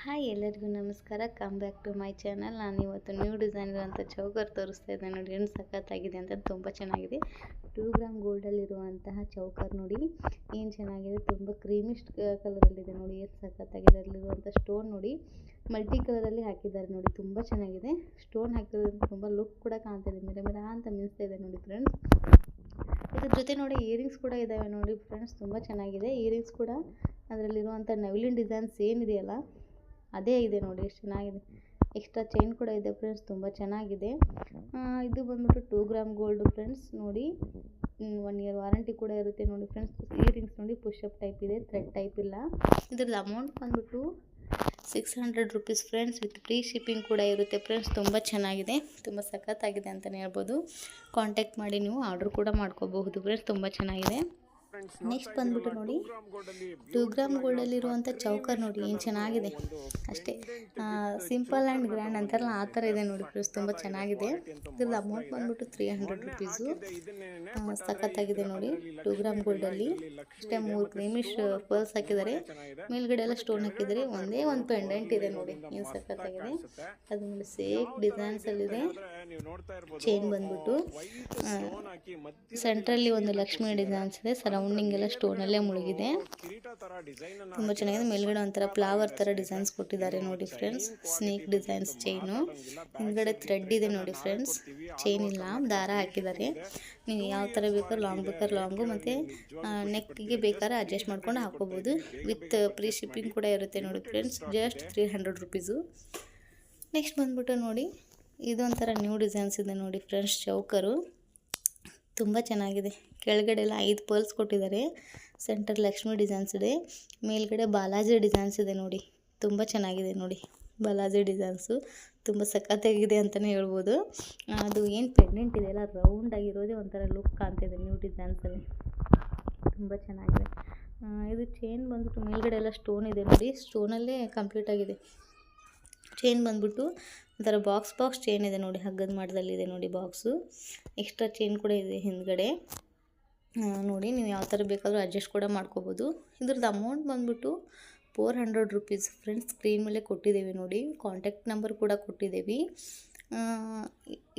Hi ಎಲ್ಲರಿಗೂ ನಮಸ್ಕಾರ. Come back to my channel. ನಾನು ಇವತ್ತು ನ್ಯೂ ಡಿಸೈನ್ ಇರುವಂಥ ಚೌಕರ್ ತೋರಿಸ್ತಾ ಇದ್ದೇನೆ ನೋಡಿ. ಏನು ಸಖತ್ತಾಗಿದೆ ಅಂತ, ತುಂಬ ಚೆನ್ನಾಗಿದೆ. 2 ಗ್ರಾಮ್ ಗೋಲ್ಡಲ್ಲಿರುವಂತಹ ಚೌಕರ್ ನೋಡಿ, ಏನು ಚೆನ್ನಾಗಿದೆ. ತುಂಬ ಕ್ರೀಮಿಶ್ ಕಲರಲ್ಲಿದೆ ನೋಡಿ, ಎಷ್ಟು ಸಖತ್ತಾಗಿದೆ. ಅದರಲ್ಲಿರುವಂಥ ಸ್ಟೋನ್ ನೋಡಿ, ಮಲ್ಟಿ ಕಲರಲ್ಲಿ ಹಾಕಿದ್ದಾರೆ ನೋಡಿ, ತುಂಬ ಚೆನ್ನಾಗಿದೆ. ಸ್ಟೋನ್ ಹಾಕಿರೋದ್ರಿಂದ ತುಂಬ ಲುಕ್ ಕೂಡ ಕಾಣ್ತಿದೆ, ಮಿರ ಮಿರ ಅಂತ ಮಿಂಚ್ತಾ ಇದೆ ನೋಡಿ ಫ್ರೆಂಡ್ಸ್. ಇದ್ರ ಜೊತೆ ನೋಡಿ ಇಯರಿಂಗ್ಸ್ ಕೂಡ ಇದ್ದಾವೆ ನೋಡಿ ಫ್ರೆಂಡ್ಸ್, ತುಂಬ ಚೆನ್ನಾಗಿದೆ. ಇಯರಿಂಗ್ಸ್ ಕೂಡ ಅದರಲ್ಲಿರುವಂಥ ನವಿಲಿನ ಡಿಸೈನ್ಸ್ ಏನಿದೆಯಲ್ಲ ಅದೇ ಇದೆ ನೋಡಿ, ಎಷ್ಟು ಚೆನ್ನಾಗಿದೆ. ಎಕ್ಸ್ಟ್ರಾ ಚೈನ್ ಕೂಡ ಇದೆ ಫ್ರೆಂಡ್ಸ್, ತುಂಬ ಚೆನ್ನಾಗಿದೆ. ಇದು ಬಂದ್ಬಿಟ್ಟು 2 ಗ್ರಾಮ್ ಗೋಲ್ಡು ಫ್ರೆಂಡ್ಸ್ ನೋಡಿ. 1 ಇಯರ್ ವಾರಂಟಿ ಕೂಡ ಇರುತ್ತೆ ನೋಡಿ ಫ್ರೆಂಡ್ಸ್. ಇಯರಿಂಗ್ಸ್ ನೋಡಿ ಪುಷಪ್ ಟೈಪ್ ಇದೆ, ಥ್ರೆಡ್ ಟೈಪ್ ಇಲ್ಲ. ಇದ್ರದ್ದು ಅಮೌಂಟ್ ಬಂದ್ಬಿಟ್ಟು 600 rupees friends, with free shipping ಕೂಡ ಇರುತ್ತೆ ಫ್ರೆಂಡ್ಸ್. ತುಂಬ ಚೆನ್ನಾಗಿದೆ, ತುಂಬ ಸಖತ್ತಾಗಿದೆ ಅಂತಲೇ ಹೇಳ್ಬೋದು. ಕಾಂಟ್ಯಾಕ್ಟ್ ಮಾಡಿ ನೀವು ಆರ್ಡ್ರ್ ಕೂಡ ಮಾಡ್ಕೋಬಹುದು ಫ್ರೆಂಡ್ಸ್, ತುಂಬ ಚೆನ್ನಾಗಿದೆ. ನೆಕ್ಸ್ಟ್ ಬಂದ್ಬಿಟ್ಟು ನೋಡಿ 2 ಗ್ರಾಮ್ ಗೋಲ್ಡಲ್ಲಿರುವಂಥ ಚೌಕರ್ ನೋಡಿ, ಏನು ಚೆನ್ನಾಗಿದೆ. ಅಷ್ಟೇ ಸಿಂಪಲ್ ಆ್ಯಂಡ್ ಗ್ರ್ಯಾಂಡ್ ಅಂತಾರಲ್ಲ ಆ ಥರ ಇದೆ ನೋಡಿ ಫ್ರೆಂಡ್ಸ್, ತುಂಬ ಚೆನ್ನಾಗಿದೆ. ಇದ್ರದ್ದು ಅಮೌಂಟ್ ಬಂದ್ಬಿಟ್ಟು 300 ರುಪೀಸು. ಸಖತ್ತಾಗಿದೆ ನೋಡಿ. 2 ಗ್ರಾಮ್ ಗೋಲ್ಡಲ್ಲಿ ಅಷ್ಟೇ 3 ಕ್ರೀಮಿಶ್ ಪರ್ಲ್ಸ್ ಹಾಕಿದ್ದಾರೆ, ಮೇಲ್ಗಡೆ ಎಲ್ಲ ಸ್ಟೋನ್ ಹಾಕಿದ್ದಾರೆ. ಒಂದೇ ಒಂದು ಪೆಂಡೆಂಟ್ ಇದೆ ನೋಡಿ, ಏನು ಸಖತ್ತಾಗಿದೆ. ಅದು ನೋಡಿ ಸೇಫ್ ಡಿಸೈನ್ಸಲ್ಲಿದೆ. ಚೈನ್ ಬಂದ್ಬಿಟ್ಟು ಸೆಂಟ್ರಲ್ಲಿ ಒಂದು ಲಕ್ಷ್ಮಿ ಡಿಸೈನ್ಸ್ ಇದೆ, ಸರೌಂಡಿಂಗ್ ಎಲ್ಲ ಸ್ಟೋನಲ್ಲೇ ಮುಳುಗಿದೆ, ತುಂಬ ಚೆನ್ನಾಗಿದೆ. ಮೇಲ್ಗಡೆ ಒಂಥರ ಫ್ಲವರ್ ಥರ ಡಿಸೈನ್ಸ್ ಕೊಟ್ಟಿದ್ದಾರೆ ನೋಡಿ ಫ್ರೆಂಡ್ಸ್. ಸ್ನೇಕ್ ಡಿಸೈನ್ಸ್ ಚೈನು, ಹಿಂದ್ಗಡೆ ಥ್ರೆಡ್ ಇದೆ ನೋಡಿ ಫ್ರೆಂಡ್ಸ್. ಚೈನ್ ಇಲ್ಲ, ದಾರ ಹಾಕಿದ್ದಾರೆ. ನೀವು ಯಾವ ಥರ ಬೇಕಾದ್ರೂ ಲಾಂಗ್ ಬೇಕಾದ್ರೆ ಲಾಂಗು, ಮತ್ತು ನೆಕ್ಗೆ ಬೇಕಾದ್ರೆ ಅಡ್ಜಸ್ಟ್ ಮಾಡ್ಕೊಂಡು ಹಾಕೋಬೋದು. ವಿತ್ ಫ್ರೀ ಶಿಪ್ಪಿಂಗ್ ಕೂಡ ಇರುತ್ತೆ ನೋಡಿ ಫ್ರೆಂಡ್ಸ್. Just 300 rupees. ನೆಕ್ಸ್ಟ್ ಬಂದ್ಬಿಟ್ಟು ನೋಡಿ, ಇದೊಂಥರ ನ್ಯೂ ಡಿಸೈನ್ಸ್ ಇದೆ ನೋಡಿ ಫ್ರೆಂಡ್ಸ್. ಚೌಕರು ತುಂಬ ಚೆನ್ನಾಗಿದೆ. ಕೆಳಗಡೆ ಎಲ್ಲ 5 ಪರ್ಲ್ಸ್ ಕೊಟ್ಟಿದ್ದಾರೆ. ಸೆಂಟರ್ ಲಕ್ಷ್ಮಿ ಡಿಸೈನ್ಸ್ ಇದೆ, ಮೇಲ್ಗಡೆ ಬಾಲಾಜಿ ಡಿಸೈನ್ಸ್ ಇದೆ ನೋಡಿ, ತುಂಬ ಚೆನ್ನಾಗಿದೆ ನೋಡಿ. ಬಾಲಾಜಿ ಡಿಸೈನ್ಸು ತುಂಬ ಸಖತ್ತಾಗಿದೆ ಅಂತಲೇ ಹೇಳ್ಬೋದು. ಅದು ಏನು ಪೆಂಡೆಂಟ್ ಇದೆಯಲ್ಲ ರೌಂಡ್ ಆಗಿರೋದೇ ಒಂಥರ ಲುಕ್ ಕಾಣ್ತಿದೆ ನ್ಯೂ ಡಿಸೈನ್ಸಲ್ಲಿ, ತುಂಬ ಚೆನ್ನಾಗಿದೆ. ಇದು ಚೈನ್ ಬಂದ್ಬಿಟ್ಟು ಮೇಲ್ಗಡೆ ಎಲ್ಲ ಸ್ಟೋನ್ ಇದೆ ನೋಡಿ, ಸ್ಟೋನಲ್ಲೇ ಕಂಪ್ಲೀಟ್ ಆಗಿದೆ. ಚೈನ್ ಬಂದ್ಬಿಟ್ಟು ಒಂಥರ ಬಾಕ್ಸ್ ಚೈನ್ ಇದೆ ನೋಡಿ, ಹಗ್ಗದ ಮಾಡದಲ್ಲಿದೆ ನೋಡಿ ಬಾಕ್ಸು. ಎಕ್ಸ್ಟ್ರಾ ಚೈನ್ ಕೂಡ ಇದೆ ಹಿಂದ್ಗಡೆ ನೋಡಿ. ನೀವು ಯಾವ ಥರ ಬೇಕಾದರೂ ಅಡ್ಜಸ್ಟ್ ಕೂಡ ಮಾಡ್ಕೋಬೋದು. ಇದ್ರದ್ದು ಅಮೌಂಟ್ ಬಂದ್ಬಿಟ್ಟು 400 ರುಪೀಸ್ ಫ್ರೆಂಡ್ಸ್. ಸ್ಕ್ರೀನ್ ಮೇಲೆ ಕೊಟ್ಟಿದ್ದೀವಿ ನೋಡಿ, ಕಾಂಟ್ಯಾಕ್ಟ್ ನಂಬರ್ ಕೂಡ ಕೊಟ್ಟಿದ್ದೀವಿ.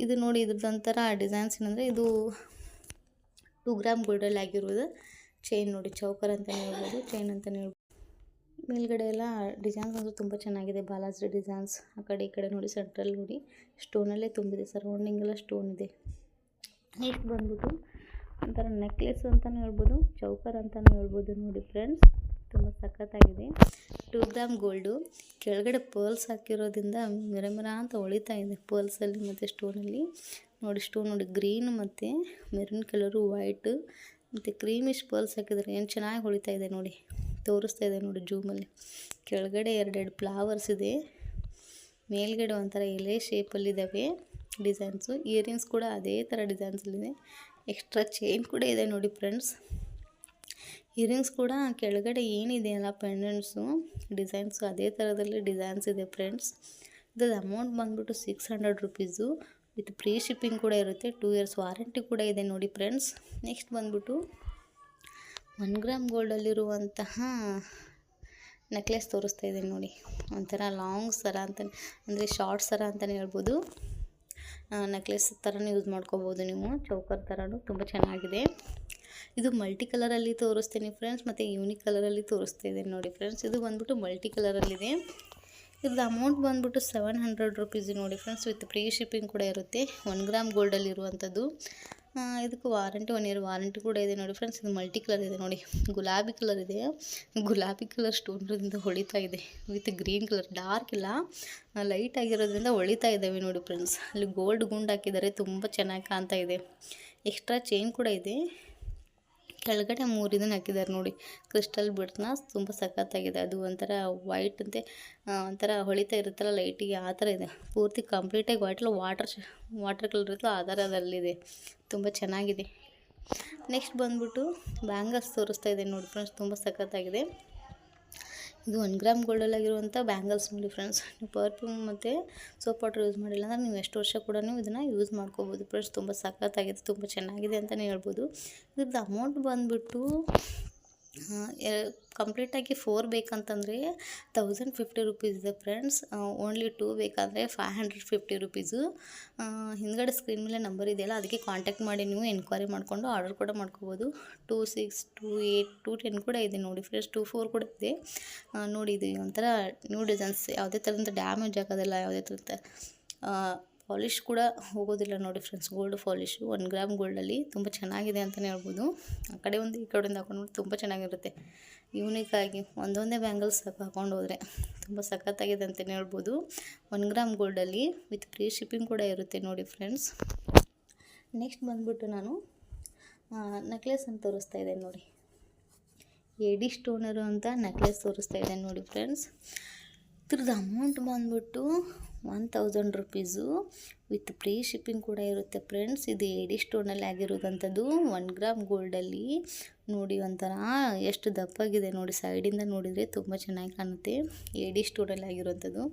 ಇದು ನೋಡಿ, ಇದ್ರದ್ದೊಂಥರ ಡಿಸೈನ್ಸ್ ಏನಂದರೆ ಇದು 2 ಗ್ರಾಮ್ ಗೋಲ್ಡಲ್ಲಿ ಆಗಿರೋದು ಚೈನ್ ನೋಡಿ. ಚೌಕರ್ ಅಂತಲೇ ಹೇಳ್ಬೋದು, ಚೈನ್ ಅಂತಲೇ ಹೇಳ್ಬೋದು. ಮೇಲ್ಗಡೆ ಎಲ್ಲ ಡಿಸೈನ್ಸ್ ಅಂದರೆ ತುಂಬ ಚೆನ್ನಾಗಿದೆ. ಬಾಲಾಜಿ ಡಿಸೈನ್ಸ್ ಆ ಕಡೆ ಈ ಕಡೆ ನೋಡಿ, ಸೆಂಟ್ರಲ್ ನೋಡಿ ಸ್ಟೋನಲ್ಲೇ ತುಂಬಿದೆ, ಸರೌಂಡಿಂಗ್ ಎಲ್ಲ ಸ್ಟೋನ್ ಇದೆ. ನೆಕ್ಸ್ಟ್ ಬಂದ್ಬಿಟ್ಟು ಒಂಥರ ನೆಕ್ಲೆಸ್ ಅಂತಲೇ ಹೇಳ್ಬೋದು, ಚೌಕರ್ ಅಂತಲೇ ಹೇಳ್ಬೋದು ನೋಡಿ ಫ್ರೆಂಡ್ಸ್. ತುಂಬ ಸಖತ್ತಾಗಿದೆ. 2 ಗ್ರಾಮ್ ಗೋಲ್ಡು, ಕೆಳಗಡೆ ಪರ್ಲ್ಸ್ ಹಾಕಿರೋದ್ರಿಂದ ಮಿರ ಮಿರ ಅಂತ ಹೊಳಿತಾ ಇದೆ ಪರ್ಲ್ಸಲ್ಲಿ ಮತ್ತು ಸ್ಟೋನಲ್ಲಿ ನೋಡಿ. ಸ್ಟೋನ್ ನೋಡಿ ಗ್ರೀನ್ ಮತ್ತು ಮೆರೂನ್ ಕಲರು, ವೈಟು ಮತ್ತು ಕ್ರೀಮಿಶ್ ಪರ್ಲ್ಸ್ ಹಾಕಿದ್ದಾರೆ. ಏನು ಚೆನ್ನಾಗಿ ಹೊಳಿತಾ ಇದೆ ನೋಡಿ, ತೋರಿಸ್ತಾ ಇದೆ ನೋಡಿ ಜೂಮಲ್ಲಿ. ಕೆಳಗಡೆ 2 ಫ್ಲವರ್ಸ್ ಇದೆ, ಮೇಲ್ಗಡೆ ಒಂಥರ ಎಲೆ ಶೇಪಲ್ಲಿದ್ದಾವೆ ಡಿಸೈನ್ಸು. ಇಯರಿಂಗ್ಸ್ ಕೂಡ ಅದೇ ಥರ ಡಿಸೈನ್ಸಲ್ಲಿದೆ. ಎಕ್ಸ್ಟ್ರಾ ಚೈನ್ ಕೂಡ ಇದೆ ನೋಡಿ ಫ್ರೆಂಡ್ಸ್. ಇಯರಿಂಗ್ಸ್ ಕೂಡ ಕೆಳಗಡೆ ಏನಿದೆಯಲ್ಲ ಪೆಂಡೆಂಟ್ಸು ಡಿಸೈನ್ಸು ಅದೇ ಥರದಲ್ಲಿ ಡಿಸೈನ್ಸ್ ಇದೆ ಫ್ರೆಂಡ್ಸ್. ಇದ್ರದ್ದು ಅಮೌಂಟ್ ಬಂದ್ಬಿಟ್ಟು 600 ರುಪೀಸು, ವಿತ್ ಫ್ರೀ ಶಿಪ್ಪಿಂಗ್ ಕೂಡ ಇರುತ್ತೆ. 2 ಇಯರ್ಸ್ ವಾರಂಟಿ ಕೂಡ ಇದೆ ನೋಡಿ ಫ್ರೆಂಡ್ಸ್. ನೆಕ್ಸ್ಟ್ ಬಂದ್ಬಿಟ್ಟು 1 ಗ್ರಾಮ್ ಗೋಲ್ಡಲ್ಲಿರುವಂತಹ ನೆಕ್ಲೆಸ್ ತೋರಿಸ್ತಾ ಇದ್ದೀನಿ ನೋಡಿ. ಒಂಥರ ಲಾಂಗ್ ಸರ ಅಂತ, ಅಂದರೆ ಶಾರ್ಟ್ ಸರ ಅಂತಲೇ ಹೇಳ್ಬೋದು. ನೆಕ್ಲೆಸ್ ಥರನೂ ಯೂಸ್ ಮಾಡ್ಕೋಬೋದು ನೀವು, ಚೌಕರ್ ಥರನೂ ತುಂಬ ಚೆನ್ನಾಗಿದೆ. ಇದು ಮಲ್ಟಿ ಕಲರಲ್ಲಿ ತೋರಿಸ್ತೀನಿ ಫ್ರೆಂಡ್ಸ್, ಮತ್ತು ಯೂನಿಕ್ ಕಲರಲ್ಲಿ ತೋರಿಸ್ತಾ ಇದ್ದೀನಿ ನೋಡಿ ಫ್ರೆಂಡ್ಸ್. ಇದು ಬಂದ್ಬಿಟ್ಟು ಮಲ್ಟಿ ಕಲರಲ್ಲಿದೆ. ಇದ್ರದ್ದು ಅಮೌಂಟ್ ಬಂದ್ಬಿಟ್ಟು 700 ರುಪೀಸ್ ನೋಡಿ ಫ್ರೆಂಡ್ಸ್, ವಿತ್ ಫ್ರೀ ಶಿಪ್ಪಿಂಗ್ ಕೂಡ ಇರುತ್ತೆ. 1 ಗ್ರಾಮ್ ಗೋಲ್ಡಲ್ಲಿರುವಂಥದ್ದು. ಇದಕ್ಕೆ ವಾರಂಟಿ 1 ಇಯರ್ ವಾರಂಟಿ ಕೂಡ ಇದೆ ನೋಡಿ ಫ್ರೆಂಡ್ಸ್. ಇದು ಮಲ್ಟಿ ಕಲರ್ ಇದೆ ನೋಡಿ, ಗುಲಾಬಿ ಕಲರ್ ಇದೆ. ಗುಲಾಬಿ ಕಲರ್ ಸ್ಟೋನ್ದಿಂದ ಹೊಳಿತಾ ಇದೆ, ವಿತ್ ಗ್ರೀನ್ ಕಲರ್. ಡಾರ್ಕ್ ಇಲ್ಲ, ಲೈಟ್ ಆಗಿರೋದ್ರಿಂದ ಹೊಳಿತಾ ಇದ್ದಾವೆ ನೋಡಿ ಫ್ರೆಂಡ್ಸ್. ಅಲ್ಲಿ ಗೋಲ್ಡ್ ಗುಂಡ್ ಹಾಕಿದ್ದಾರೆ, ತುಂಬ ಚೆನ್ನಾಗಿ ಕಾಣ್ತಾ ಇದೆ. ಎಕ್ಸ್ಟ್ರಾ ಚೈನ್ ಕೂಡ ಇದೆ. ಕೆಳಗಡೆ 3 ಇದನ್ನು ಹಾಕಿದ್ದಾರೆ ನೋಡಿ, ಕ್ರಿಸ್ಟಲ್ ಬಿಡ್ಸ್ನ, ತುಂಬ ಸಖತ್ತಾಗಿದೆ. ಅದು ಒಂಥರ ವೈಟ್ ಅಂತೆ, ಒಂಥರ ಹೊಳಿತಾ ಇರುತ್ತಲ್ಲ ಲೈಟಿಗೆ, ಆ ಥರ ಇದೆ. ಪೂರ್ತಿ ಕಂಪ್ಲೀಟಾಗಿ ವೈಟಲ್ಲಿ ವಾಟರ್ ಕಲರ್ ಇರುತ್ತಲ್ಲ ಆ ಥರದಲ್ಲಿದೆ, ತುಂಬ ಚೆನ್ನಾಗಿದೆ. ನೆಕ್ಸ್ಟ್ ಬಂದ್ಬಿಟ್ಟು ಬ್ಯಾಂಗಲ್ಸ್ ತೋರಿಸ್ತಾ ಇದೆ ನೋಡಿ ಫ್ರೆಂಡ್ಸ್, ತುಂಬ ಸಖತ್ತಾಗಿದೆ. ಇದು 1 ಗ್ರಾಮ್ ಗೋಲ್ಡಲ್ಲಾಗಿರುವಂಥ ಬ್ಯಾಂಗಲ್ಸ್ ನೋಡಿ ಫ್ರೆಂಡ್ಸ್. ನೀವು ಪರ್ಫ್ಯೂಮ್ ಮತ್ತು ಸೋಪ್ ವಾಟರ್ ಯೂಸ್ ಮಾಡಿಲ್ಲ ಅಂದರೆ ನೀವು ಎಷ್ಟು ವರ್ಷ ಕೂಡ ಇದನ್ನು ಯೂಸ್ ಮಾಡ್ಕೋಬೋದು ಫ್ರೆಂಡ್ಸ್. ತುಂಬ ಸಖತ್ತಾಗಿದೆ, ತುಂಬ ಚೆನ್ನಾಗಿದೆ ಅಂತಲೇ ಹೇಳ್ಬೋದು. ಇದ್ರದ್ದು ಅಮೌಂಟ್ ಬಂದುಬಿಟ್ಟು ಕಂಪ್ಲೀಟಾಗಿ 4 ಬೇಕಂತಂದರೆ 1050 ರುಪೀಸ್ ಇದೆ ಫ್ರೆಂಡ್ಸ್. ಓನ್ಲಿ 2 ಬೇಕಾದರೆ 550 ರುಪೀಸು. ಹಿಂದ್ಗಡೆ ಸ್ಕ್ರೀನ್ ಮೇಲೆ ನಂಬರ್ ಇದೆಯಲ್ಲ, ಅದಕ್ಕೆ ಕಾಂಟ್ಯಾಕ್ಟ್ ಮಾಡಿ ನೀವು ಎನ್ಕ್ವೈರಿ ಮಾಡಿಕೊಂಡು ಆರ್ಡರ್ ಕೂಡ ಮಾಡ್ಕೋಬೋದು. 26, 28, 210 ಕೂಡ ಇದೆ ನೋಡಿ ಫ್ರೆಂಡ್ಸ್, 24 ಕೂಡ ಇದೆ. ನೋಡಿ ಇದು ಒಂಥರ ನ್ಯೂ ಡಿಸೈನ್ಸ್, ಯಾವುದೇ ಥರದ ಡ್ಯಾಮೇಜ್ ಆಗೋದಿಲ್ಲ, ಯಾವುದೇ ಥರದ ಪಾಲಿಷ್ ಕೂಡ ಹೋಗೋದಿಲ್ಲ ನೋಡಿ ಫ್ರೆಂಡ್ಸ್. ಗೋಲ್ಡ್ ಪಾಲಿಶು 1 ಗ್ರಾಮ್ ಗೋಲ್ಡಲ್ಲಿ ತುಂಬ ಚೆನ್ನಾಗಿದೆ ಅಂತಲೇ ಹೇಳ್ಬೋದು. ಆ ಕಡೆ ಒಂದು ಈ ಕಡೆಯಿಂದ ಹಾಕೊಂಡು ತುಂಬ ಚೆನ್ನಾಗಿರುತ್ತೆ. ಯೂನಿಕಾಗಿ ಒಂದೊಂದೇ ಬ್ಯಾಂಗಲ್ಸ್ ಹಾಕೊಂಡು ಹೋದರೆ ತುಂಬ ಸಖತ್ತಾಗಿದೆ ಅಂತಲೇ ಹೇಳ್ಬೋದು. 1 ಗ್ರಾಮ್ ಗೋಲ್ಡಲ್ಲಿ ವಿತ್ ಫ್ರೀ ಶಿಪ್ಪಿಂಗ್ ಕೂಡ ಇರುತ್ತೆ ನೋಡಿ ಫ್ರೆಂಡ್ಸ್. ನೆಕ್ಸ್ಟ್ ಬಂದುಬಿಟ್ಟು ನಾನು ನೆಕ್ಲೆಸ್ ಅಂತ ತೋರಿಸ್ತಾ ಇದ್ದೇನೆ ನೋಡಿ. ಎಡಿ ಸ್ಟೋನರು ಅಂತ ನೆಕ್ಲೆಸ್ ತೋರಿಸ್ತಾ ಇದ್ದೇನೆ ನೋಡಿ ಫ್ರೆಂಡ್ಸ್. ಇದ್ರದ್ದು ಅಮೌಂಟ್ ಬಂದುಬಿಟ್ಟು 1000 ರುಪೀಸು ವಿತ್ ಫ್ರೀ ಶಿಪ್ಪಿಂಗ್ ಕೂಡ ಇರುತ್ತೆ ಫ್ರೆಂಡ್ಸ್. ಇದು ಎಡಿ ಸ್ಟೋನಲ್ಲಿ ಆಗಿರೋದಂಥದ್ದು 1 ಗ್ರಾಮ್ ಗೋಲ್ಡಲ್ಲಿ. ನೋಡಿ ಒಂಥರ ಎಷ್ಟು ದಪ್ಪಾಗಿದೆ ನೋಡಿ, ಸೈಡಿಂದ ನೋಡಿದರೆ ತುಂಬ ಚೆನ್ನಾಗಿ ಕಾಣುತ್ತೆ. ಎಡಿ ಸ್ಟೋನಲ್ಲಿ ಆಗಿರೋಂಥದ್ದು.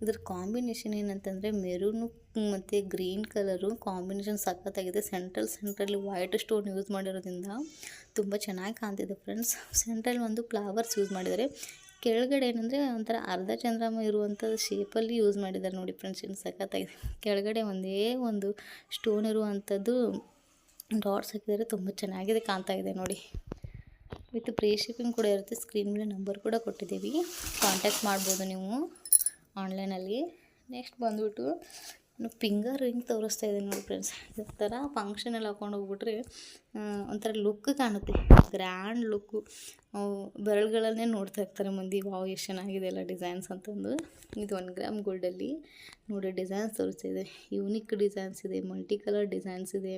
ಇದ್ರ ಕಾಂಬಿನೇಷನ್ ಏನಂತಂದರೆ ಮೆರೂನು ಮತ್ತು ಗ್ರೀನ್ ಕಲರು ಕಾಂಬಿನೇಷನ್ ಸಖತ್ತಾಗಿದೆ. ಸೆಂಟ್ರಲ್ಲಿ ವೈಟ್ ಸ್ಟೋನ್ ಯೂಸ್ ಮಾಡಿರೋದ್ರಿಂದ ತುಂಬ ಚೆನ್ನಾಗಿ ಕಾಣ್ತಿದೆ ಫ್ರೆಂಡ್ಸ್. ಸೆಂಟ್ರಲ್ಲಿ ಒಂದು ಫ್ಲವರ್ಸ್ ಯೂಸ್ ಮಾಡಿದ್ದಾರೆ. ಕೆಳಗಡೆ ಏನಂದರೆ ಒಂಥರ ಅರ್ಧ ಚಂದ್ರಮ ಇರುವಂಥ ಶೇಪಲ್ಲಿ ಯೂಸ್ ಮಾಡಿದ್ದಾರೆ ನೋಡಿ ಫ್ರೆಂಡ್ಸ್. ಇನ್ನು ಸಖತ್ತಾಗಿದೆ. ಕೆಳಗಡೆ ಒಂದೇ ಒಂದು ಸ್ಟೋನ್ ಇರುವಂಥದ್ದು ಡಾಟ್ಸ್ ಹಾಕಿದರೆ ತುಂಬ ಚೆನ್ನಾಗಿದೆ ಕಾಣ್ತಾ ಇದೆ ನೋಡಿ. ವಿತ್ ಫ್ರೀ ಶಿಪ್ಪಿಂಗ್ ಕೂಡ ಇರುತ್ತೆ. ಸ್ಕ್ರೀನ್ ಮೇಲೆ ನಂಬರ್ ಕೂಡ ಕೊಟ್ಟಿದ್ದೀವಿ, ಕಾಂಟ್ಯಾಕ್ಟ್ ಮಾಡ್ಬೋದು ನೀವು ಆನ್ಲೈನಲ್ಲಿ. ನೆಕ್ಸ್ಟ್ ಬಂದುಬಿಟ್ಟು ಫಿಂಗರ್ ರಿಂಗ್ ತೋರಿಸ್ತಾ ಇದ್ದೀನಿ ನೋಡಿ ಫ್ರೆಂಡ್ಸ್. ಈ ಥರ ಫಂಕ್ಷನಲ್ಲಿ ಹಾಕೊಂಡು ಹೋಗ್ಬಿಟ್ರೆ ಒಂಥರ ಲುಕ್ ಕಾಣುತ್ತೆ, ಗ್ರ್ಯಾಂಡ್ ಲುಕ್ಕು. ಬೆರಳುಗಳನ್ನೇ ನೋಡ್ತಾ ಇರ್ತಾರೆ ಮಂದಿ, ವಾವ್ ಎಷ್ಟು ಚೆನ್ನಾಗಿದೆ ಎಲ್ಲ ಡಿಸೈನ್ಸ್ ಅಂತಂದು. ಇದು 1 ಗ್ರಾಮ್ ಗೋಲ್ಡಲ್ಲಿ ನೋಡಿ ಡಿಸೈನ್ಸ್ ತೋರಿಸ್ತಾ ಇದೆ. ಯೂನಿಕ್ ಡಿಸೈನ್ಸ್ ಇದೆ, ಮಲ್ಟಿ ಕಲರ್ ಡಿಸೈನ್ಸ್ ಇದೆ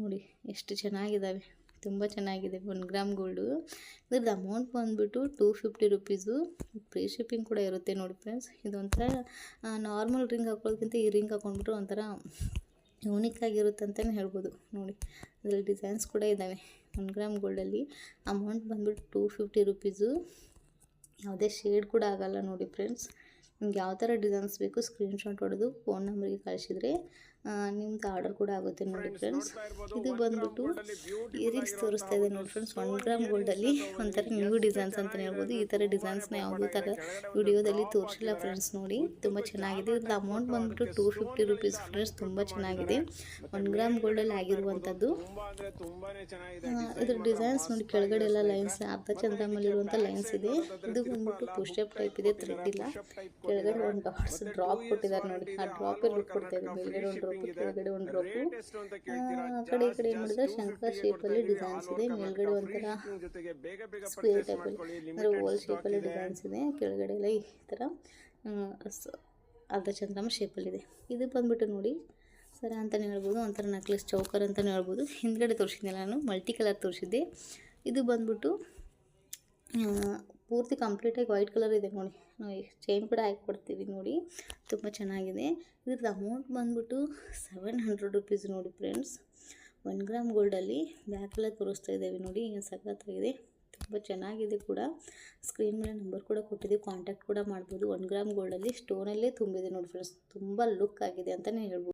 ನೋಡಿ, ಎಷ್ಟು ಚೆನ್ನಾಗಿದ್ದಾವೆ, ತುಂಬ ಚೆನ್ನಾಗಿದೆ. 1 ಗ್ರಾಮ್ ಗೋಲ್ಡು. ಇದ್ರದ್ದು ಅಮೌಂಟ್ ಬಂದುಬಿಟ್ಟು 250 ರುಪೀಸು. ಫ್ರೀ ಶಿಪ್ಪಿಂಗ್ ಕೂಡ ಇರುತ್ತೆ ನೋಡಿ ಫ್ರೆಂಡ್ಸ್. ಇದೊಂಥರ ನಾರ್ಮಲ್ ರಿಂಗ್ ಹಾಕೊಳ್ಳೋದಕ್ಕಿಂತ ಈ ರಿಂಗ್ ಹಾಕೊಂಡ್ಬಿಟ್ರೆ ಒಂಥರ ಯೂನಿಕ್ಕಾಗಿರುತ್ತೆ ಅಂತಲೇ ಹೇಳ್ಬೋದು ನೋಡಿ. ಅದರಲ್ಲಿ ಡಿಸೈನ್ಸ್ ಕೂಡ ಇದ್ದಾವೆ. 1 ಗ್ರಾಮ್ ಗೋಲ್ಡಲ್ಲಿ ಅಮೌಂಟ್ ಬಂದುಬಿಟ್ಟು 250 ರುಪೀಸು. ಯಾವುದೇ ಶೇಡ್ ಕೂಡ ಆಗೋಲ್ಲ ನೋಡಿ ಫ್ರೆಂಡ್ಸ್. ನಿಮ್ಗೆ ಯಾವ ಥರ ಡಿಸೈನ್ಸ್ ಬೇಕು ಸ್ಕ್ರೀನ್ಶಾಟ್ ಹೊಡೆದು ಫೋನ್ ನಂಬರಿಗೆ ಕಳಿಸಿದರೆ ನಿಮ್ದು ಆರ್ಡರ್ ಕೂಡ ಆಗುತ್ತೆ ನೋಡಿ ಫ್ರೆಂಡ್ಸ್. ಇದು ಬಂದುಬಿಟ್ಟು ಇಯರಿಂಗ್ಸ್ ತೋರಿಸ್ತಾ ಇದೆ ನೋಡಿ ಫ್ರೆಂಡ್ಸ್. 1 ಗ್ರಾಮ್ ಗೋಲ್ಡಲ್ಲಿ ಒಂಥರ ನ್ಯೂ ಡಿಸೈನ್ಸ್ ಅಂತಲೇ ಹೇಳ್ಬೋದು. ಈ ಥರ ಡಿಸೈನ್ಸ್ನ ಯಾವುದೇ ಥರ ವಿಡಿಯೋದಲ್ಲಿ ತೋರಿಸಿಲ್ಲ ಫ್ರೆಂಡ್ಸ್. ನೋಡಿ ತುಂಬ ಚೆನ್ನಾಗಿದೆ. ಇದ್ರ ಅಮೌಂಟ್ ಬಂದುಬಿಟ್ಟು 250 ರುಪೀಸ್ ಫ್ರೆಂಡ್ಸ್. ತುಂಬ ಚೆನ್ನಾಗಿದೆ. 1 ಗ್ರಾಮ್ ಗೋಲ್ಡಲ್ಲಿ ಆಗಿರುವಂಥದ್ದು. ಇದ್ರ ಡಿಸೈನ್ಸ್ ನೋಡಿ, ಕೆಳಗಡೆ ಎಲ್ಲ ಲೈನ್ಸ್ ಅರ್ಧ ಚಂದ್ರಮಲ್ಲಿರುವಂಥ ಲೈನ್ಸ್ ಇದೆ. ಇದು ಬಂದುಬಿಟ್ಟು ಪುಷಪ್ ಟೈಪ್ ಇದೆ, ಥ್ರೆಡ್ ಇಲ್ಲ. ಕೆಳಗಡೆ ಒಂದು ಡಾಟ್ಸ್ ಡ್ರಾಪ್ ಕೊಟ್ಟಿದ್ದಾರೆ ನೋಡಿ, ಆ ಡ್ರಾಪ್ ಇರ್ಲಿಕ್ಕೆ ಕೊಡ್ತಾ ಇದೆ. ಮೇಲ್ಗಡೆ ಒಂದು ಡ್ರಾಪು, ಕೆಳಗಡೆ ಒಂದು ಡ್ರಾಪು. ಆ ಕಡೆ ಈ ಕಡೆ ಏನು ಮಾಡಿದ್ರೆ ಶಂಖ ಶೇಪಲ್ಲಿ ಡಿಸೈನ್ಸ್ ಇದೆ. ಮೇಲ್ಗಡೆ ಒಂಥರ ಸ್ಕ್ವೇರ್ ಟೈಪಲ್ಲಿ ಅಂದರೆ ಓಲ್ ಶೇಪಲ್ಲಿ ಡಿಸೈನ್ಸ್ ಇದೆ. ಕೆಳಗಡೆ ಎಲ್ಲ ಈ ಥರ ಅರ್ಧ ಚಂದ್ರಮ ಶೇಪಲ್ಲಿದೆ. ಇದು ಬಂದುಬಿಟ್ಟು ನೋಡಿ ಸರ ಅಂತಲೇ ಹೇಳ್ಬೋದು, ಒಂಥರ ನೆಕ್ಲೆಸ್ ಚೌಕರ್ ಅಂತಲೇ ಹೇಳ್ಬೋದು. ಹಿಂದ್ಗಡೆ ತೋರಿಸಿದ್ದೆ ನಾನು, ಮಲ್ಟಿ ಕಲರ್ ತೋರಿಸಿದ್ದೆ. ಇದು ಬಂದುಬಿಟ್ಟು ಪೂರ್ತಿ ಕಂಪ್ಲೀಟಾಗಿ ವೈಟ್ ಕಲರ್ ಇದೆ ನೋಡಿ. ಚೈನ್ ಕೂಡ ಹಾಕಿ ಕೊಡ್ತೀವಿ ನೋಡಿ, ತುಂಬ ಚೆನ್ನಾಗಿದೆ. ಇದ್ರದ್ದು ಅಮೌಂಟ್ ಬಂದುಬಿಟ್ಟು 700 ರುಪೀಸ್ ನೋಡಿ ಫ್ರೆಂಡ್ಸ್. 1 ಗ್ರಾಮ್ ಗೋಲ್ಡಲ್ಲಿ ಬ್ಯಾಕೆಲ್ಲ ತೋರಿಸ್ತಾ ಇದ್ದೇವೆ ನೋಡಿ, ಸಖತ್ತಾಗಿದೆ, ತುಂಬ ಚೆನ್ನಾಗಿದೆ ಕೂಡ. ಸ್ಕ್ರೀನ್ ಮೇಲೆ ನಂಬರ್ ಕೂಡ ಕೊಟ್ಟಿದ್ದೀವಿ, ಕಾಂಟ್ಯಾಕ್ಟ್ ಕೂಡ ಮಾಡ್ಬೋದು. 1 ಗ್ರಾಮ್ ಗೋಲ್ಡಲ್ಲಿ ಸ್ಟೋನಲ್ಲೇ ತುಂಬಿದೆ ನೋಡಿ ಫ್ರೆಂಡ್ಸ್. ತುಂಬ ಲುಕ್ ಆಗಿದೆ ಅಂತಲೇ ಹೇಳ್ಬೋದು.